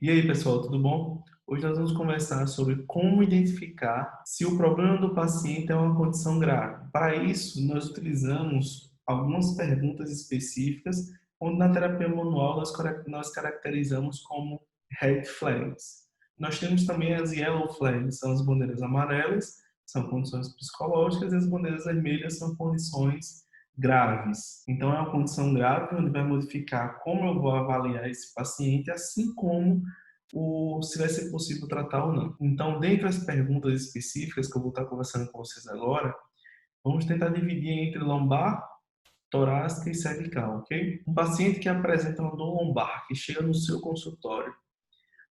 E aí, pessoal, tudo bom? Hoje nós vamos conversar sobre como identificar se o problema do paciente é uma condição grave. Para isso, nós utilizamos algumas perguntas específicas, onde na terapia manual nós caracterizamos como red flags. Nós temos também as yellow flags, são as bandeiras amarelas, são condições psicológicas, e as bandeiras vermelhas são condições graves. Então, é uma condição grave onde vai modificar como eu vou avaliar esse paciente, assim como se vai ser possível tratar ou não. Então, dentre as perguntas específicas que eu vou estar conversando com vocês agora, vamos tentar dividir entre lombar, torácica e cervical, ok? Um paciente que apresenta uma dor lombar, que chega no seu consultório,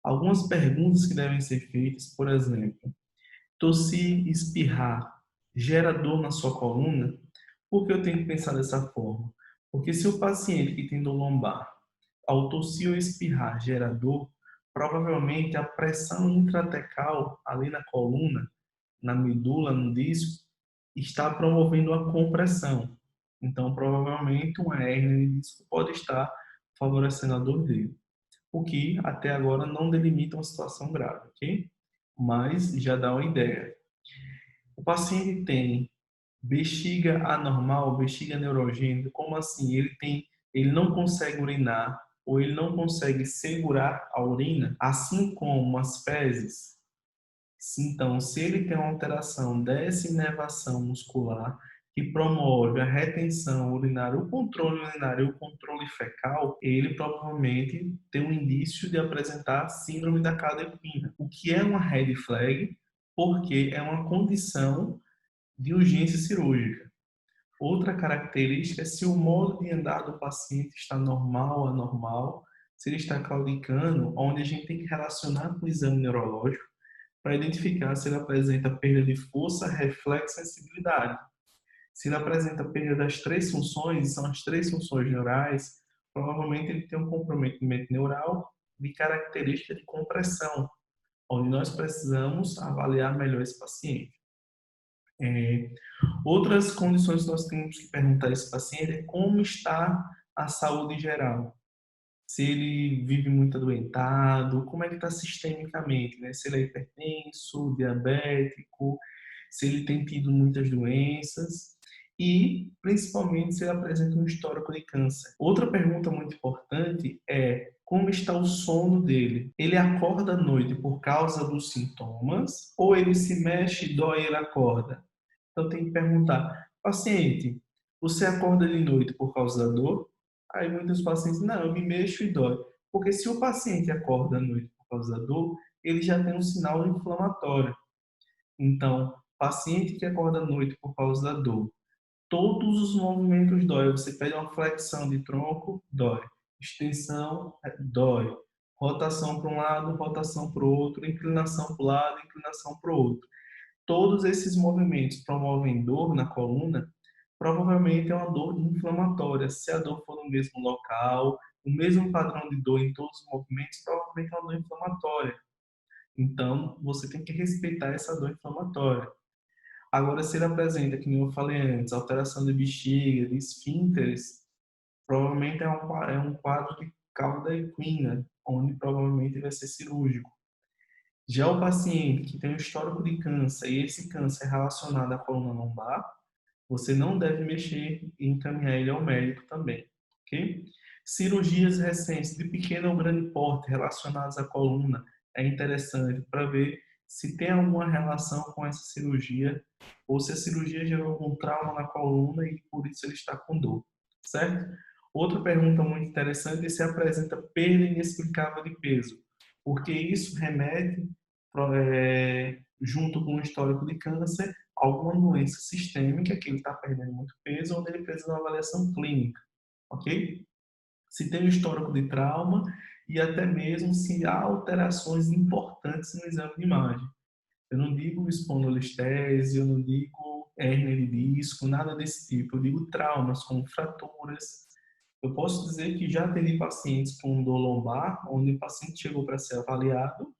algumas perguntas que devem ser feitas, por exemplo, tossir, espirrar, gera dor na sua coluna? Por que eu tenho que pensar dessa forma? Porque se o paciente que tem dor lombar, ao tossir ou espirrar, gera dor, provavelmente a pressão intratecal ali na coluna, na medula, no disco, está promovendo a compressão. Então, provavelmente uma hérnia de disco pode estar favorecendo a dor dele. O que até agora não delimita uma situação grave, ok? Mas já dá uma ideia. O paciente tem bexiga anormal, bexiga neurogênica, como assim? Ele não consegue urinar ou ele não consegue segurar a urina, assim como as fezes. Então, se ele tem uma alteração dessa inervação muscular que promove a retenção urinária, o controle urinário e o controle fecal, ele provavelmente tem um indício de apresentar síndrome da cauda equina, o que é uma red flag, porque é uma condição de urgência cirúrgica. Outra característica é se o modo de andar do paciente está normal ou anormal, se ele está claudicando, onde a gente tem que relacionar com o exame neurológico para identificar se ele apresenta perda de força, reflexo e sensibilidade. Se ele apresenta perda das três funções, e são as três funções neurais, provavelmente ele tem um comprometimento neural de característica de compressão, onde nós precisamos avaliar melhor esse paciente. Outras condições que nós temos que perguntar a esse paciente é como está a saúde geral. Se ele vive muito adoentado, como é que está sistemicamente, né? Se ele é hipertenso, diabético, se ele tem tido muitas doenças e, principalmente, se ele apresenta um histórico de câncer. Outra pergunta muito importante é como está o sono dele? Ele acorda à noite por causa dos sintomas ou ele se mexe, dói e ele acorda? Então tem que perguntar, paciente, você acorda de noite por causa da dor? Aí muitos pacientes, não, eu me mexo e dói. Porque se o paciente acorda à noite por causa da dor, ele já tem um sinal inflamatório. Então, paciente que acorda à noite por causa da dor, todos os movimentos dói. Você pede uma flexão de tronco, dói. Extensão, dói. Rotação para um lado, rotação para o outro, inclinação para o lado, inclinação para o outro. Todos esses movimentos promovem dor na coluna, provavelmente é uma dor inflamatória. Se a dor for no mesmo local, o mesmo padrão de dor em todos os movimentos, provavelmente é uma dor inflamatória. Então, você tem que respeitar essa dor inflamatória. Agora, se ele apresenta, que nem eu falei antes, alteração de bexiga, de esfínteres, provavelmente é um quadro de cauda equina, onde provavelmente vai ser cirúrgico. Já o paciente que tem um histórico de câncer e esse câncer é relacionado à coluna lombar, você não deve mexer e encaminhar ele ao médico também, ok? Cirurgias recentes de pequeno ou grande porte relacionadas à coluna é interessante para ver se tem alguma relação com essa cirurgia ou se a cirurgia gerou algum trauma na coluna e por isso ele está com dor, certo? Outra pergunta muito interessante é se apresenta perda inexplicável de peso, porque isso remete, junto com o histórico de câncer, alguma doença sistêmica que ele está perdendo muito peso, onde ele precisa de uma avaliação clínica, ok? Se tem um histórico de trauma e até mesmo se há alterações importantes no exame de imagem. Eu não digo espondilolistese, eu não digo hérnia de disco, nada desse tipo. Eu digo traumas, como fraturas. Eu posso dizer que já atendi pacientes com dor lombar, onde o paciente chegou para ser avaliado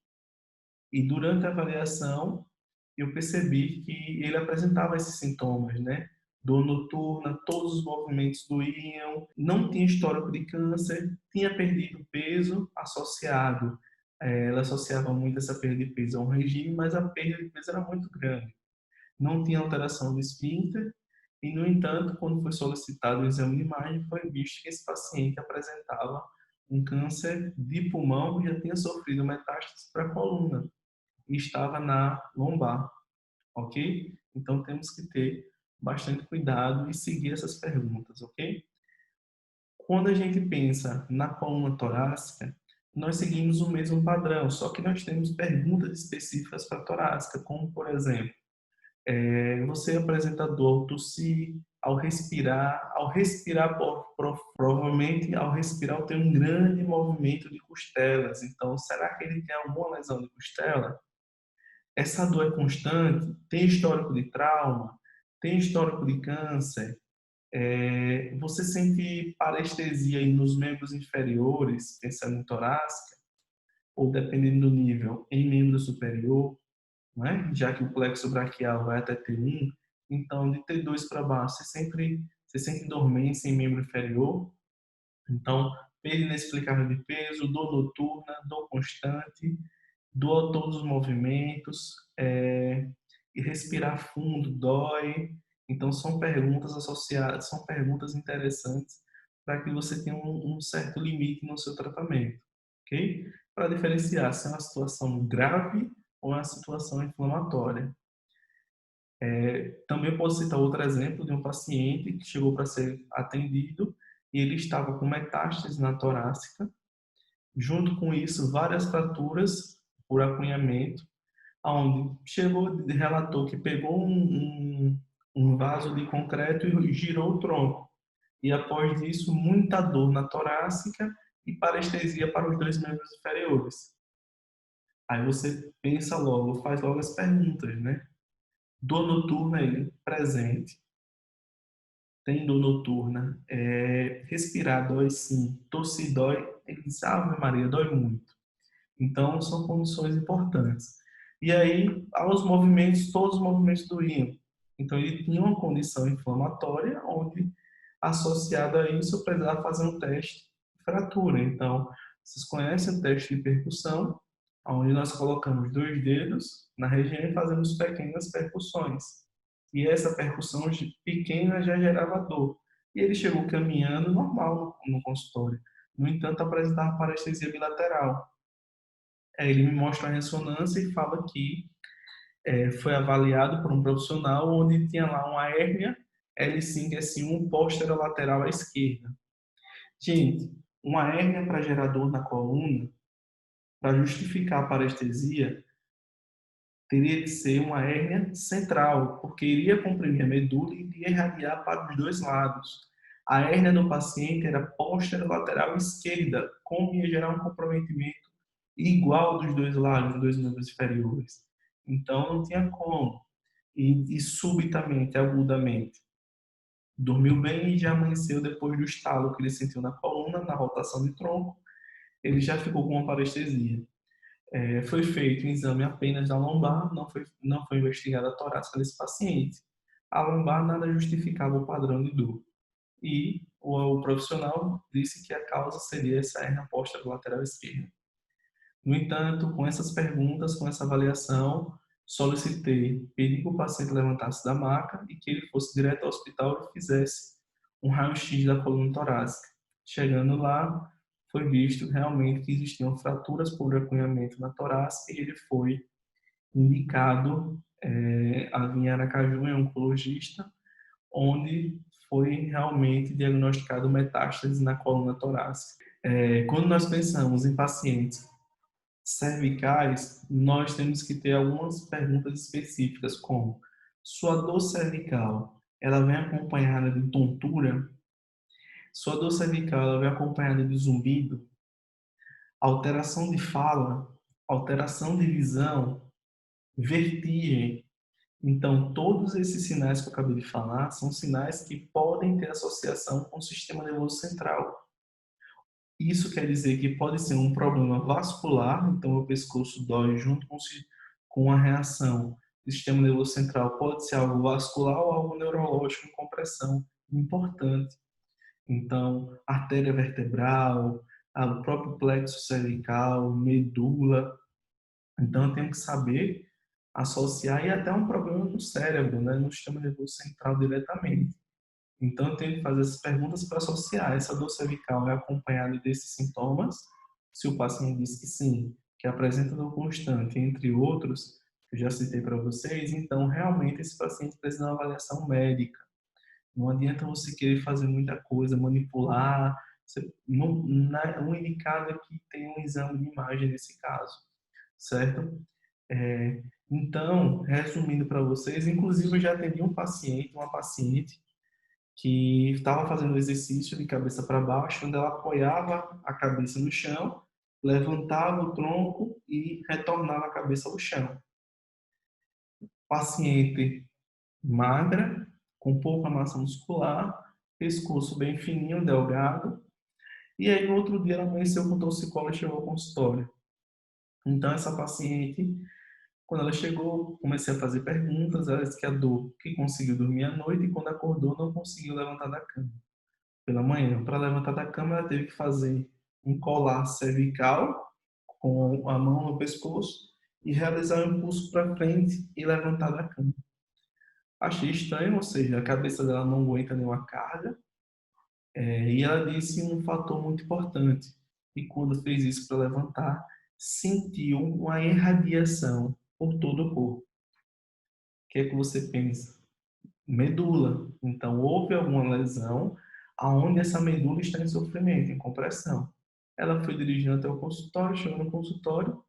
e durante a avaliação eu percebi que ele apresentava esses sintomas, né? Dor noturna, todos os movimentos doíam, não tinha histórico de câncer, tinha perdido peso associado ela associava muito essa perda de peso a um regime, mas a perda de peso era muito grande. Não tinha alteração do esfíncter e, no entanto, quando foi solicitado o exame de imagem, foi visto que esse paciente apresentava um câncer de pulmão que já tinha sofrido metástase para a coluna e estava na lombar, ok? Então, temos que ter bastante cuidado e seguir essas perguntas, ok? Quando a gente pensa na coluna torácica, nós seguimos o mesmo padrão, só que nós temos perguntas específicas para a torácica, como, por exemplo, você apresenta dor ao tossir, ao respirar provavelmente ao respirar tem um grande movimento de costelas. Então, será que ele tem alguma lesão de costela? Essa dor é constante? Tem histórico de trauma? Tem histórico de câncer? Você sente parestesia aí nos membros inferiores, pensando em torácica, ou dependendo do nível, em membro superior? Não é? Já que o plexo braquial vai até T1, então de T2 para baixo, você sente dormência em membro inferior, então perda inexplicável de peso, dor noturna, dor constante, dor a todos os movimentos, e respirar fundo dói. Então são perguntas associadas, são perguntas interessantes para que você tenha um certo limite no seu tratamento, ok? Para diferenciar se é uma situação grave ou é uma situação inflamatória. Também posso citar outro exemplo de um paciente que chegou para ser atendido e ele estava com metástase na torácica, junto com isso várias fraturas por acunhamento, onde chegou e relatou que pegou um vaso de concreto e girou o tronco. E após isso, muita dor na torácica e parestesia para os dois membros inferiores. Aí você pensa logo, faz logo as perguntas, né? Dor noturna ele presente. Tem dor noturna. Respirar dói sim. Tossir dói. Ele diz, Ave Maria, dói muito. Então, são condições importantes. E aí, aos movimentos, todos os movimentos doíam. Então, ele tinha uma condição inflamatória, onde, associado a isso, eu precisava fazer um teste de fratura. Então, vocês conhecem o teste de percussão, onde nós colocamos 2 dedos na região e fazemos pequenas percussões. E essa percussão pequena já gerava dor. E ele chegou caminhando normal no consultório. No entanto, apresentava parestesia bilateral. Ele me mostra a ressonância e fala que foi avaliado por um profissional onde tinha lá uma hérnia L5-S1 posterolateral à esquerda. Gente, uma hérnia para gerador na coluna, para justificar a parestesia, teria que ser uma hérnia central, porque iria comprimir a medula e iria irradiar para os dois lados. A hérnia do paciente era posterolateral esquerda, como ia gerar um comprometimento igual dos dois lados, dos dois membros inferiores. Então, não tinha como. E subitamente, agudamente, dormiu bem e já amanheceu depois do estalo que ele sentiu na coluna, na rotação de tronco, ele já ficou com uma parestesia. Foi feito um exame apenas da lombar, não foi investigada a torácica desse paciente. A lombar nada justificava o padrão de dor. E o profissional disse que a causa seria essa hérnia lateral esquerda. No entanto, com essas perguntas, com essa avaliação, solicitei, pedi que o paciente levantasse da maca e que ele fosse direto ao hospital e fizesse um raio-x da coluna torácica. Chegando lá, foi visto realmente que existiam fraturas por acunhamento na torácica e ele foi indicado a vir a Aracaju, em oncologista, onde foi realmente diagnosticado metástase na coluna torácica. Quando nós pensamos em pacientes cervicais, nós temos que ter algumas perguntas específicas, como sua dor cervical, ela vem acompanhada de tontura? Sua dor cervical, ela vem acompanhada de zumbido? Alteração de fala? Alteração de visão? Vertigem? Então, todos esses sinais que eu acabei de falar são sinais que podem ter associação com o sistema nervoso central. Isso quer dizer que pode ser um problema vascular, então o pescoço dói junto com a reação do sistema nervoso central. Pode ser algo vascular ou algo neurológico com compressão importante. Então, artéria vertebral, o próprio plexo cervical, medula. Então, eu tenho que saber associar e até um problema no cérebro, né, no sistema nervoso central diretamente. Então, eu tenho que fazer essas perguntas para associar. Essa dor cervical é acompanhada desses sintomas? Se o paciente diz que sim, que apresenta dor constante, entre outros, que eu já citei para vocês, então, realmente, esse paciente precisa de uma avaliação médica. Não adianta você querer fazer muita coisa, manipular. O indicado é que tem um exame de imagem nesse caso, certo? Então, resumindo para vocês, inclusive eu já atendi uma paciente, que estava fazendo o exercício de cabeça para baixo, onde ela apoiava a cabeça no chão, levantava o tronco e retornava a cabeça ao chão. Paciente magra, com pouca massa muscular, pescoço bem fininho, delgado. E aí, no outro dia, ela amanheceu com torcicolo e chegou ao consultório. Então, essa paciente, quando ela chegou, comecei a fazer perguntas. Ela disse que a dor, que conseguiu dormir à noite e quando acordou não conseguiu levantar da cama. Pela manhã, para levantar da cama, ela teve que fazer um colar cervical com a mão no pescoço e realizar um impulso para frente e levantar da cama. Achei estranho, ou seja, a cabeça dela não aguenta nenhuma carga. E ela disse um fator muito importante. E quando fez isso para levantar, sentiu uma irradiação por todo o corpo. O que é que você pensa? Medula. Então, houve alguma lesão aonde essa medula está em sofrimento, em compressão. Ela foi dirigindo até o consultório, chegou no consultório,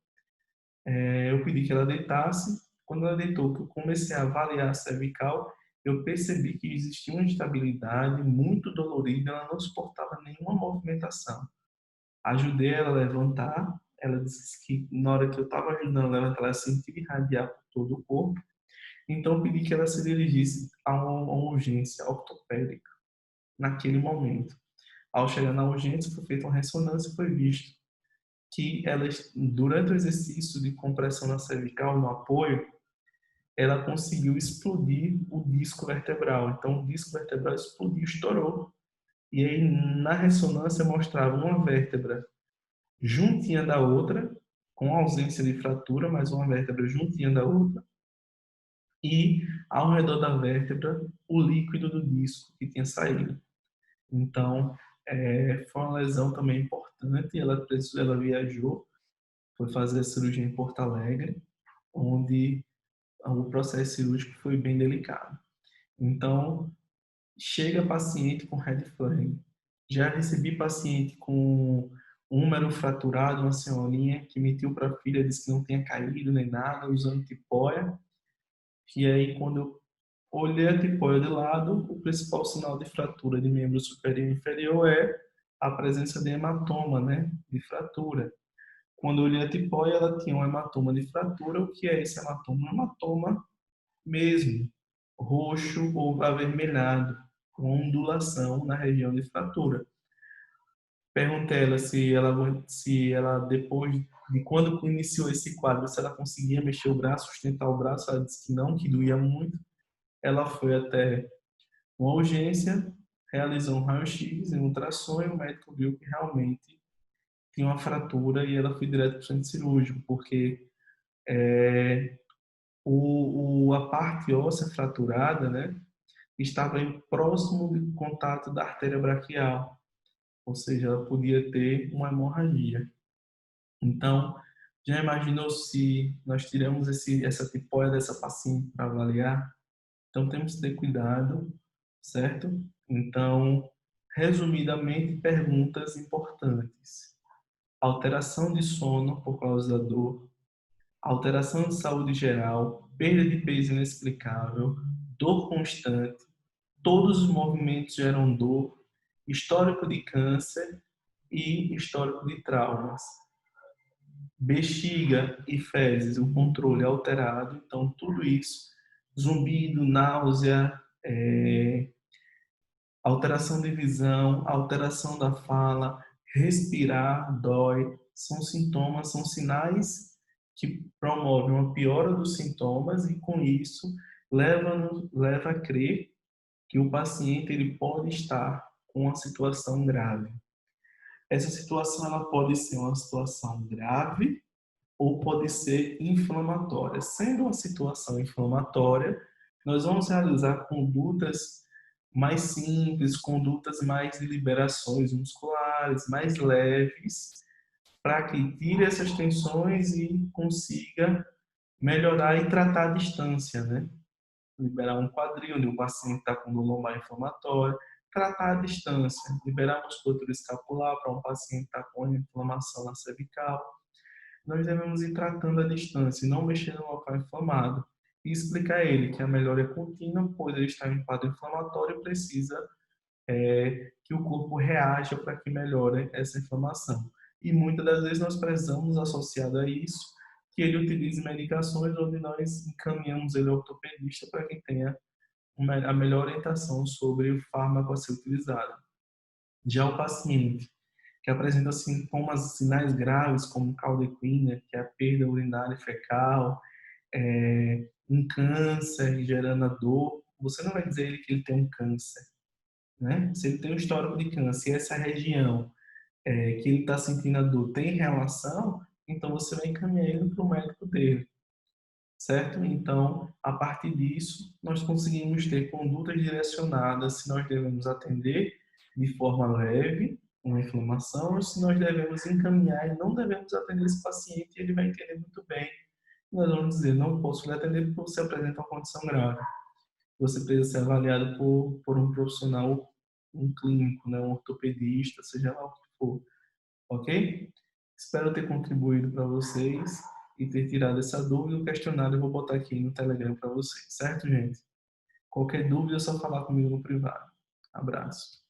eu pedi que ela deitasse. Quando ela deitou, que eu comecei a avaliar a cervical, eu percebi que existia uma instabilidade muito dolorida, ela não suportava nenhuma movimentação. Ajudei ela a levantar, ela disse que na hora que eu estava ajudando ela, ela sentia irradiar por todo o corpo, então eu pedi que ela se dirigisse a uma urgência ortopédica naquele momento. Ao chegar na urgência, foi feita uma ressonância e foi visto que ela, durante o exercício de compressão na cervical, no apoio, ela conseguiu explodir o disco vertebral. Então, o disco vertebral explodiu, estourou. E aí, na ressonância, mostrava uma vértebra juntinha da outra, com ausência de fratura, mas uma vértebra juntinha da outra. E, ao redor da vértebra, o líquido do disco que tinha saído. Então, foi uma lesão também importante. Ela viajou, foi fazer a cirurgia em Porto Alegre, onde o processo cirúrgico foi bem delicado. Então, chega paciente com red flag. Já recebi paciente com úmero fraturado, uma senhorinha que mentiu para a filha, disse que não tinha caído nem nada, usando tipóia. E aí, quando eu olhei a tipóia de lado, o principal sinal de fratura de membro superior e inferior é a presença de hematoma, né, de fratura. Quando eu olhei a tipóia, ela tinha um hematoma de fratura. O que é esse hematoma? Um hematoma mesmo, roxo ou avermelhado, com ondulação na região de fratura. Perguntei a ela se ela depois de quando iniciou esse quadro, se ela conseguia mexer o braço, sustentar o braço. Ela disse que não, que doía muito. Ela foi até uma urgência, realizou um raio-x e um ultrassom, e o médico viu que realmente tinha uma fratura e ela foi direto para o centro cirúrgico, porque a parte óssea fraturada, né, estava próximo do contato da artéria braquial, ou seja, ela podia ter uma hemorragia. Então, já imaginou se nós tiramos essa tipóia dessa paciente para avaliar? Então, temos que ter cuidado, certo? Então, resumidamente, perguntas importantes. Alteração de sono por causa da dor, alteração de saúde geral, perda de peso inexplicável, dor constante, todos os movimentos geram dor, histórico de câncer e histórico de traumas. Bexiga e fezes, o controle alterado, então tudo isso, zumbido, náusea, alteração de visão, alteração da fala, respirar, dói, são sintomas, são sinais que promovem uma piora dos sintomas e com isso leva a crer que o paciente ele pode estar com uma situação grave. Essa situação ela pode ser uma situação grave ou pode ser inflamatória. Sendo uma situação inflamatória, nós vamos realizar condutas mais simples, condutas mais de liberações musculares, mais leves, para que tire essas tensões e consiga melhorar e tratar a distância, né? Liberar um quadril onde o paciente está com dor lombar inflamatória, tratar a distância, liberar a musculatura escapular para um paciente que está com inflamação na cervical. Nós devemos ir tratando a distância e não mexer no local inflamado. E explicar a ele que a melhora é contínua, pois ele está em quadro inflamatório e precisa que o corpo reaja para que melhore essa inflamação. E muitas das vezes nós precisamos, associado a isso, que ele utilize medicações onde nós encaminhamos ele ao ortopedista para que tenha a melhor orientação sobre o fármaco a ser utilizado. Já o paciente que apresenta sintomas, sinais graves, como caldequina, que é a perda urinária fecal, um câncer gerando a dor, você não vai dizer que ele tem um câncer, né? Se ele tem um histórico de câncer e essa região que ele está sentindo a dor tem relação, então você vai encaminhar ele para o médico dele, certo? Então, a partir disso, nós conseguimos ter condutas direcionadas se nós devemos atender de forma leve uma inflamação ou se nós devemos encaminhar e não devemos atender esse paciente e ele vai entender muito bem. Nós vamos dizer, não posso lhe atender porque você apresenta uma condição grave. Você precisa ser avaliado por um profissional, um clínico, né, um ortopedista, seja lá o que for, ok? Espero ter contribuído para vocês e ter tirado essa dúvida. O questionário eu vou botar aqui no Telegram para vocês, certo, gente? Qualquer dúvida é só falar comigo no privado. Abraço.